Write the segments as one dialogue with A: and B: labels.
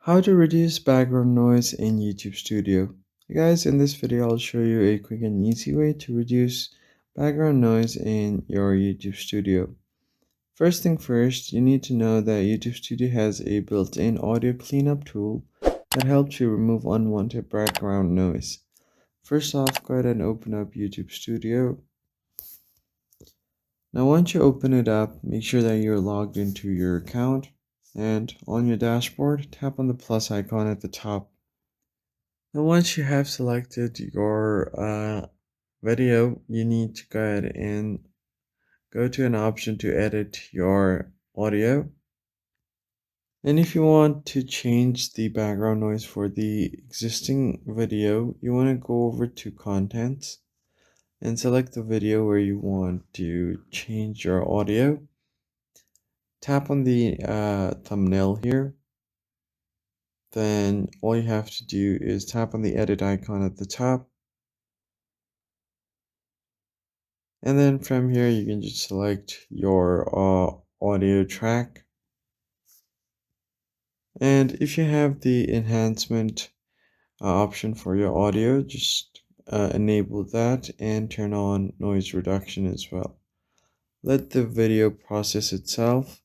A: How to reduce background noise in YouTube Studio. Hey guys, in this video I'll show you a quick and easy way to reduce background noise in your YouTube Studio. First thing first, you need to know that YouTube Studio has a built-in audio cleanup tool that helps you remove unwanted background noise. First off, go ahead and open up YouTube Studio. Now once you open it up, make sure that you're logged into your account. And on your dashboard, tap on the plus icon at the top. Now once you have selected your video, you need to go ahead and go to an option to edit your audio. And if you want to change the background noise for the existing video, you want to go over to contents and select the video where you want to change your audio. Tap on the thumbnail here. Then all you have to do is tap on the edit icon at the top. And then from here, you can just select your audio track. And if you have the enhancement option for your audio, just enable that and turn on noise reduction as well. Let the video process itself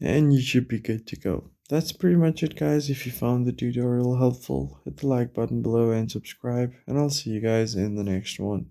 A: and you should be good to go. That's pretty much it, guys. If you found the tutorial helpful, hit the like button below and subscribe, and I'll see you guys in the next one.